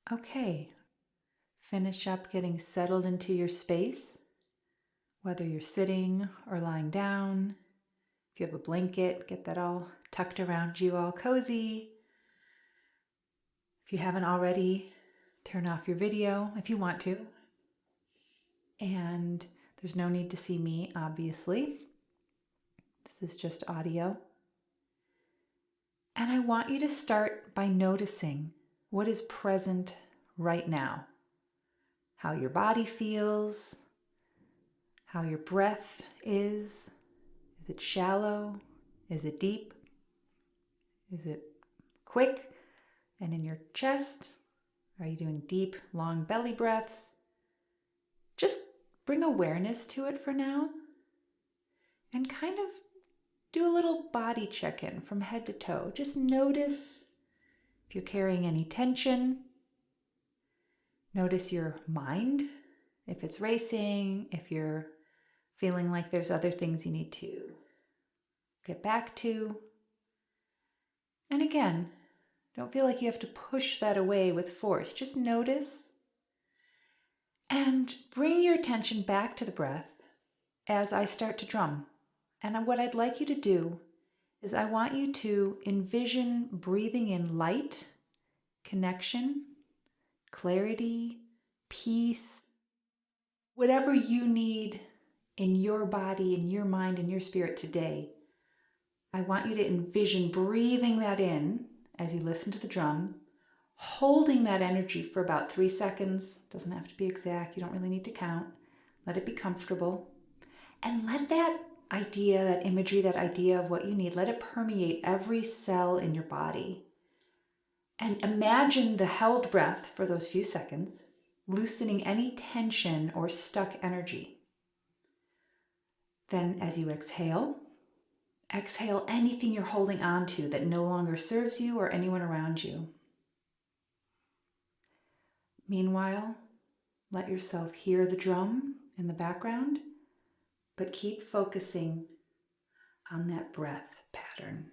Okay, finish up getting settled into your space, whether you're sitting or lying down. If you have a blanket, get that all tucked around you, all cozy. If you haven't already, turn off your video if you want to. And there's no need to see me, obviously. This is just audio. And I want you to start by noticing what is present right now. How your body feels, how your breath is. Is it shallow? Is it deep? Is it quick and in your chest? Are you doing deep, long belly breaths? Just bring awareness to it for now and kind of do a little body check-in from head to toe. Just notice if you're carrying any tension. Notice your mind, if it's racing, if you're feeling like there's other things you need to get back to. And again, don't feel like you have to push that away with force. Just notice and bring your attention back to the breath as I start to drum. And what I'd like you to do is I want you to envision breathing in light, connection, clarity, peace, whatever you need in your body, in your mind, in your spirit today. I want you to envision breathing that in as you listen to the drum, holding that energy for about 3 seconds. Doesn't have to be exact. You don't really need to count. Let it be comfortable. And let that idea, that imagery, that idea of what you need, let it permeate every cell in your body. And imagine the held breath for those few seconds, loosening any tension or stuck energy. Then as you exhale anything you're holding on to that no longer serves you or anyone around you. Meanwhile, let yourself hear the drum in the background, but keep focusing on that breath pattern.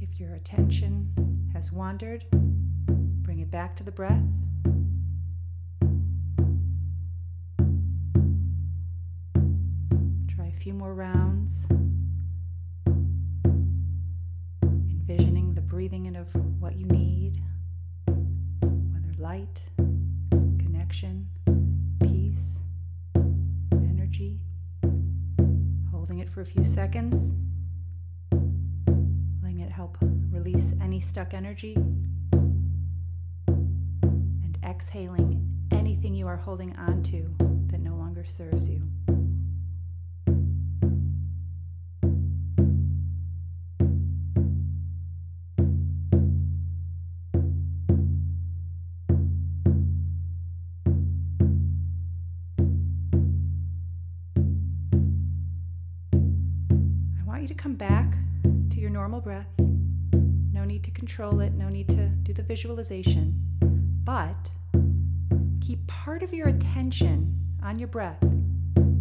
If your attention has wandered, bring it back to the breath. Try a few more rounds, envisioning the breathing in of what you need, whether light, connection, peace, energy. Holding it for a few seconds. Help release any stuck energy, and exhaling anything you are holding on to that no longer serves you. want you to come back to your normal breath. No need to control it, no need to do the visualization, but keep part of your attention on your breath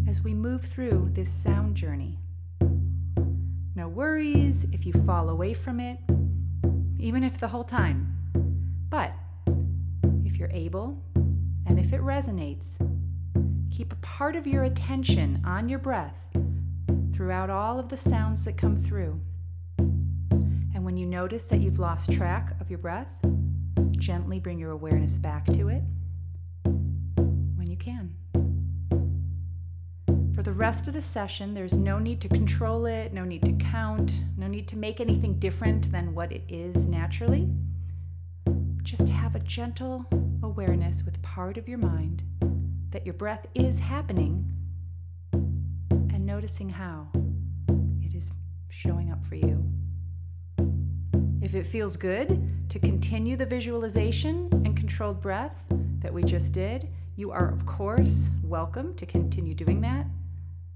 as we move through this sound journey. No worries if you fall away from it, even if the whole time. But if you're able, and if it resonates, keep a part of your attention on your breath throughout all of the sounds that come through. And when you notice that you've lost track of your breath, gently bring your awareness back to it when you can. For the rest of the session, there's no need to control it, no need to count, no need to make anything different than what it is naturally. Just have a gentle awareness with part of your mind that your breath is happening and noticing how it is showing up for you. If it feels good to continue the visualization and controlled breath that we just did, you are, of course, welcome to continue doing that.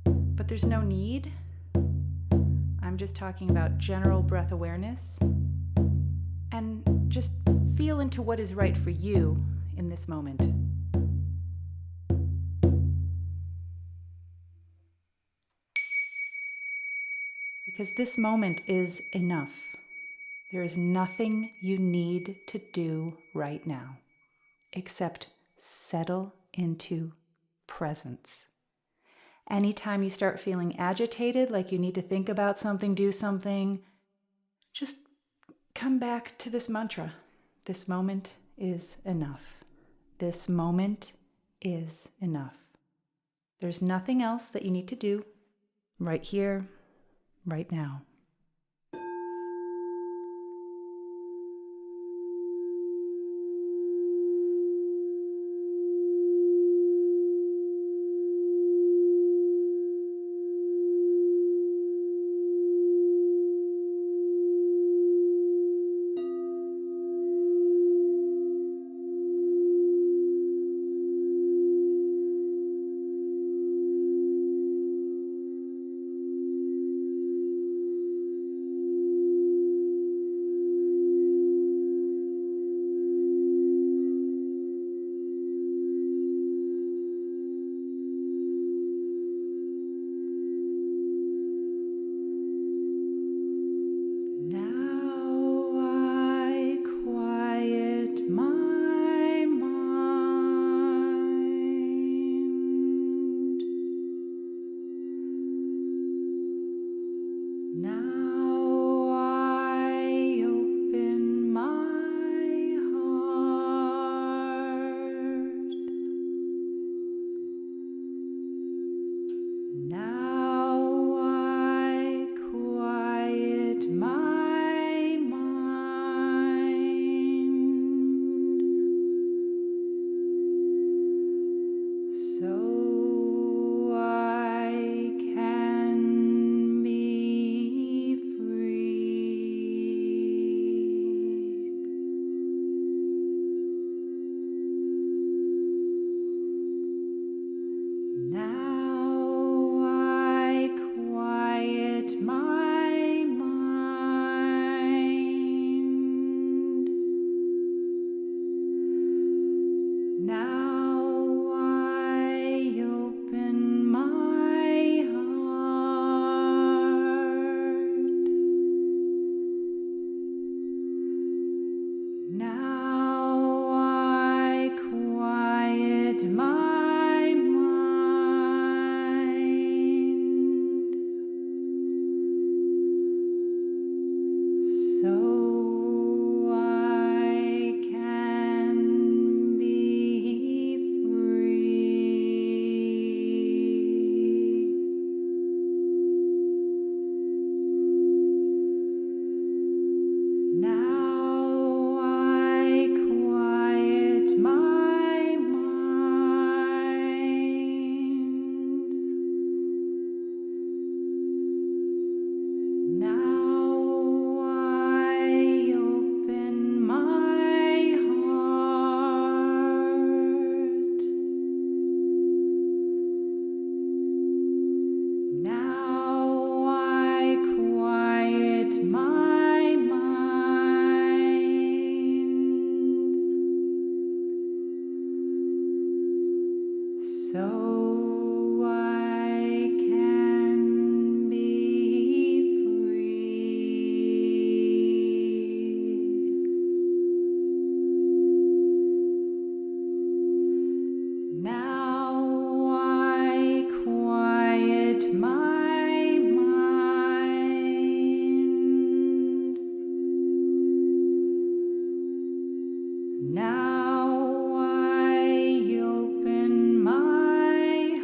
But there's no need. I'm just talking about general breath awareness. And just feel into what is right for you in this moment. Because this moment is enough. There is nothing you need to do right now except settle into presence. Anytime you start feeling agitated, like you need to think about something, do something, just come back to this mantra. This moment is enough. This moment is enough. There's nothing else that you need to do right here, right now. Now so I can be free. Now I quiet my mind. Now I open my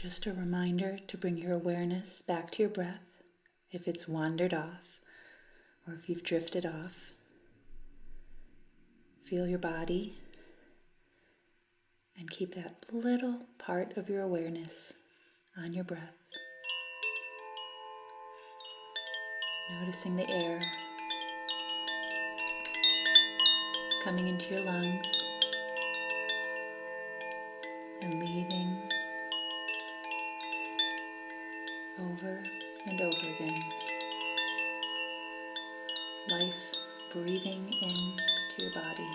Just a reminder to bring your awareness back to your breath if it's wandered off or if you've drifted off. Feel your body and keep that little part of your awareness on your breath. Noticing the air coming into your lungs and leaving over and over again. Life breathing into your body.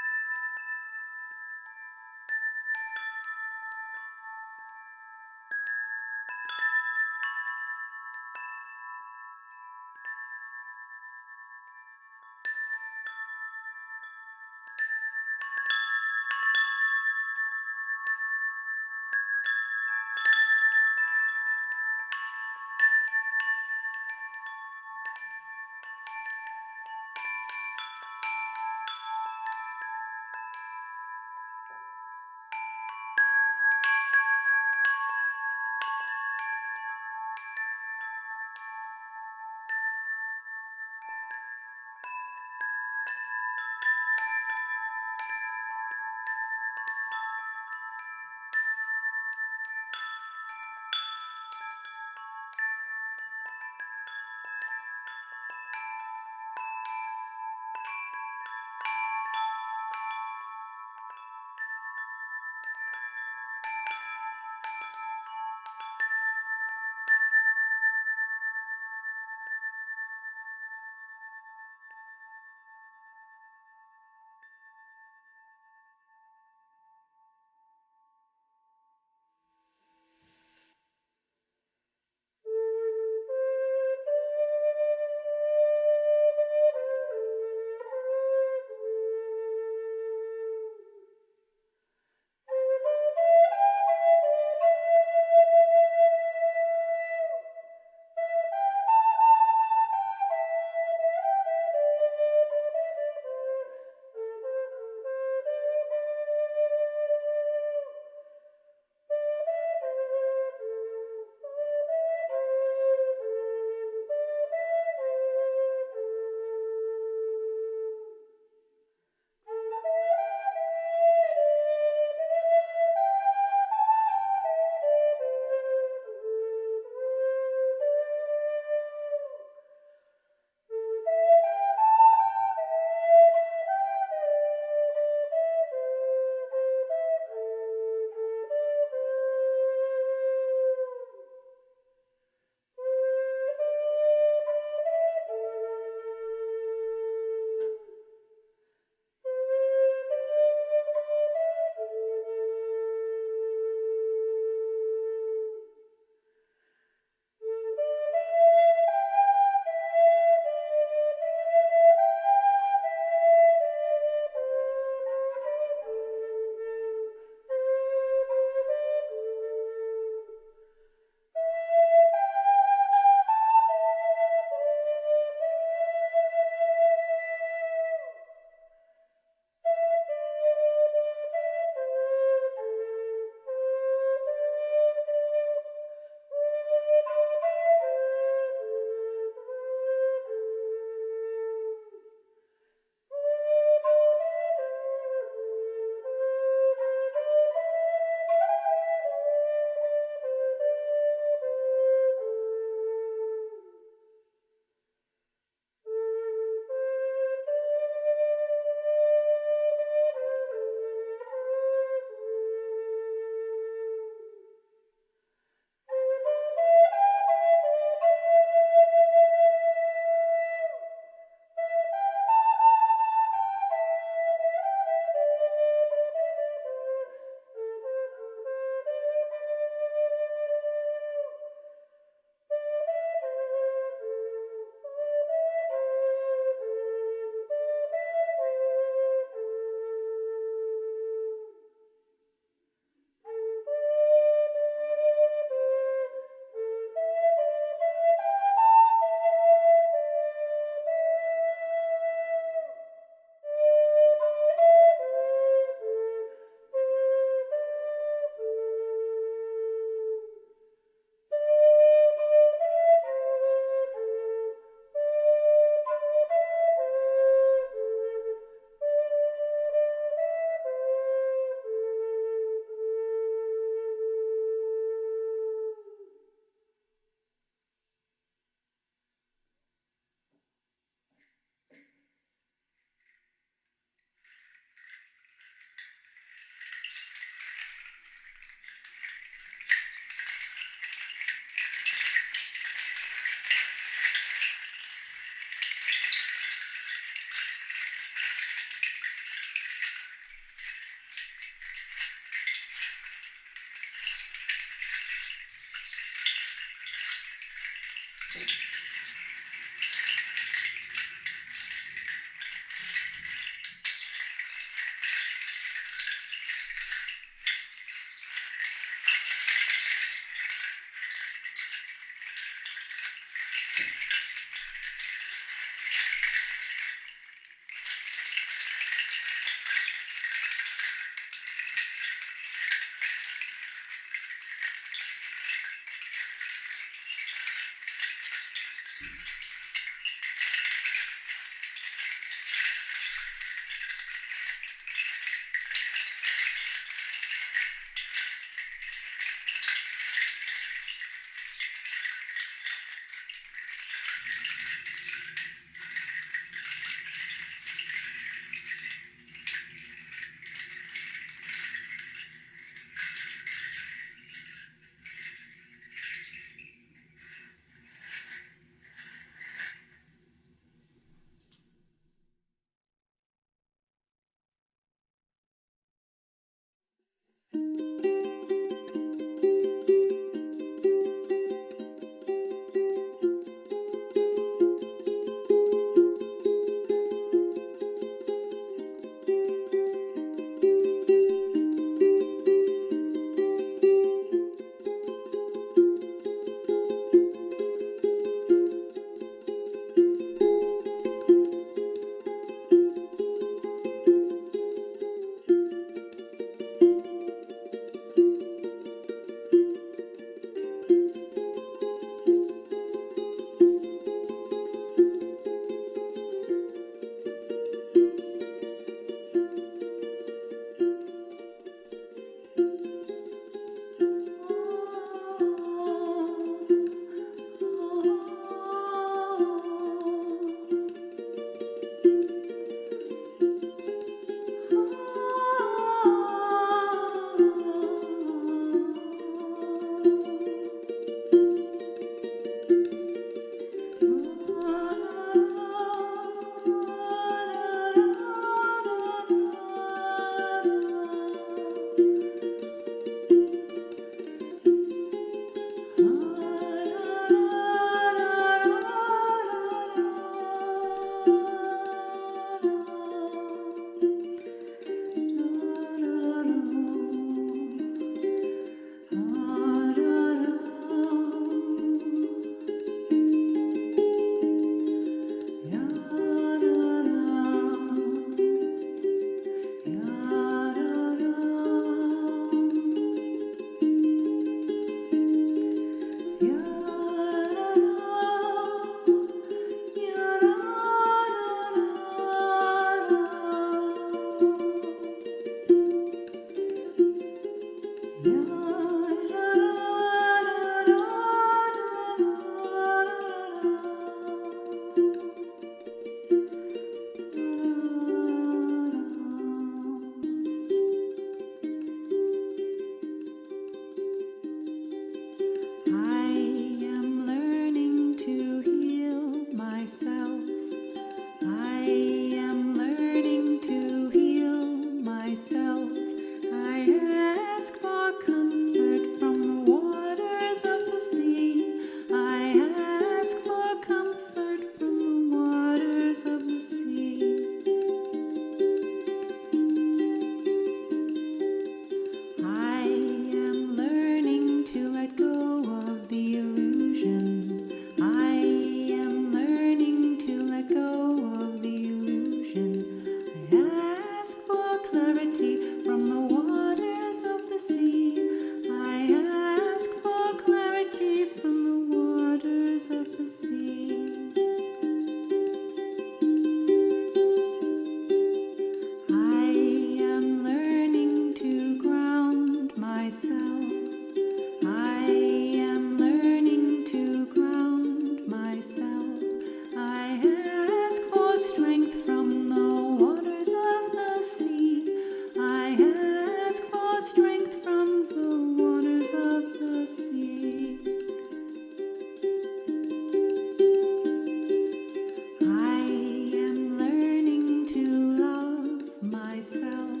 myself.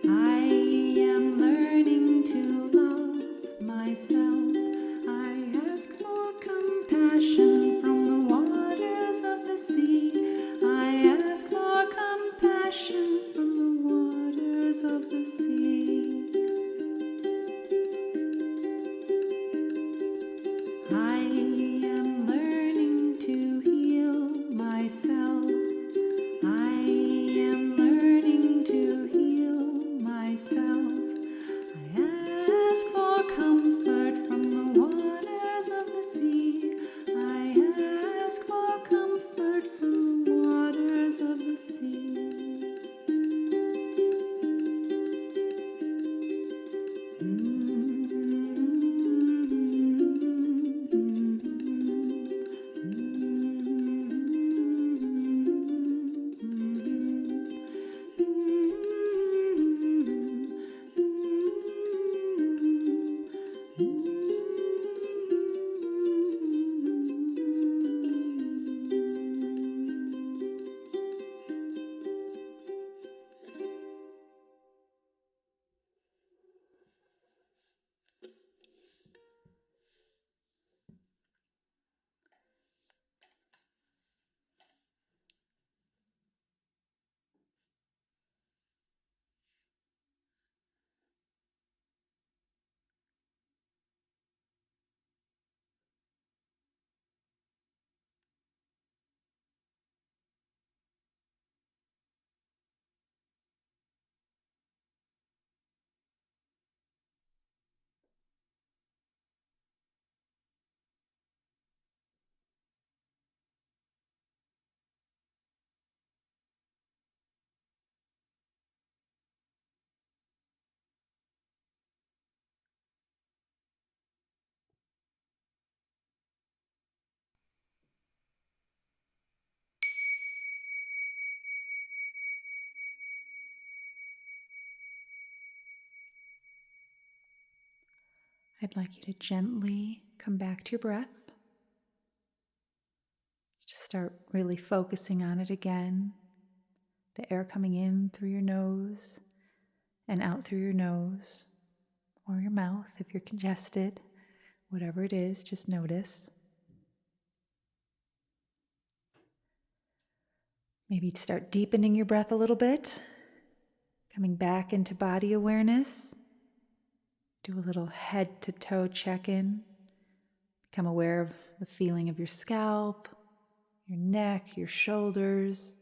I am learning to love myself. I ask for compassion from the waters of the sea. I ask for compassion from the waters of the sea. I am learning to heal myself. I am learning to heal myself. I ask for comfort from the waters of the sea. I ask for comfort from the waters of the sea. I'd like you to gently come back to your breath. Just start really focusing on it again. The air coming in through your nose and out through your nose or your mouth if you're congested. Whatever it is, just notice. Maybe start deepening your breath a little bit, coming back into body awareness. Do a little head to toe check-in. Become aware of the feeling of your scalp, your neck, your shoulders.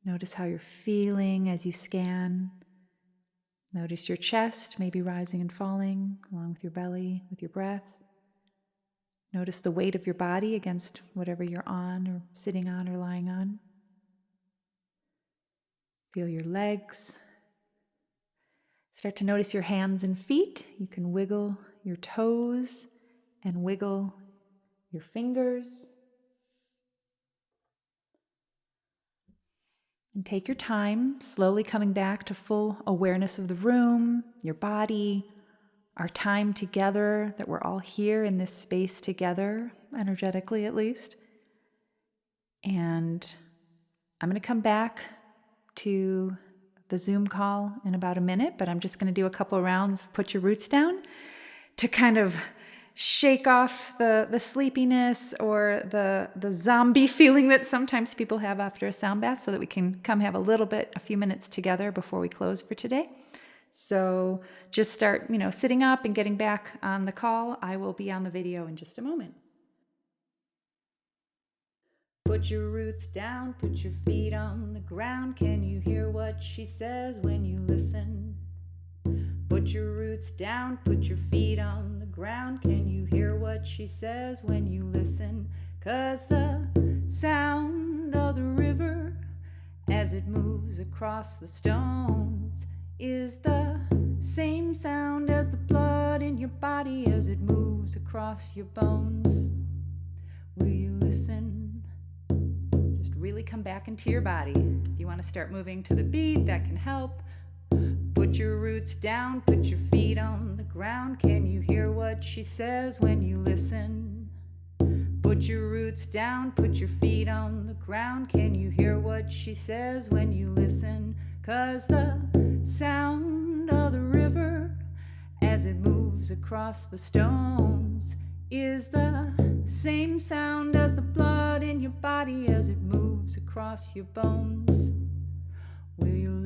Notice how you're feeling as you scan. Notice your chest, maybe rising and falling, along with your belly, with your breath. Notice the weight of your body against whatever you're on or sitting on or lying on. Feel your legs. Start to notice your hands and feet. You can wiggle your toes and wiggle your fingers. And take your time, slowly coming back to full awareness of the room, your body, our time together, that we're all here in this space together, energetically at least. And I'm going to come back to the Zoom call in about a minute, but I'm just going to do a couple rounds of Put Your Roots Down to kind of shake off the sleepiness or the zombie feeling that sometimes people have after a sound bath, so that we can come have a few minutes together before we close for today. So just start, sitting up and getting back on the call. I will be on the video in just a moment. Put your roots down, put your feet on the ground. Can you hear what she says when you listen? Put your roots down, put your feet on the ground. Can you hear what she says when you listen? 'Cause the sound of the river as it moves across the stones is the same sound as the blood in your body as it moves across your bones. Will you listen? Just really come back into your body. If you want to start moving to the beat, that can help. Put your roots down, put your feet on the ground. Can you hear what she says when you listen? Put your roots down, put your feet on the ground. Can you hear what she says when you listen? 'Cause the sound of the river as it moves across the stones is the same sound as the blood in your body as it moves across your bones. Will you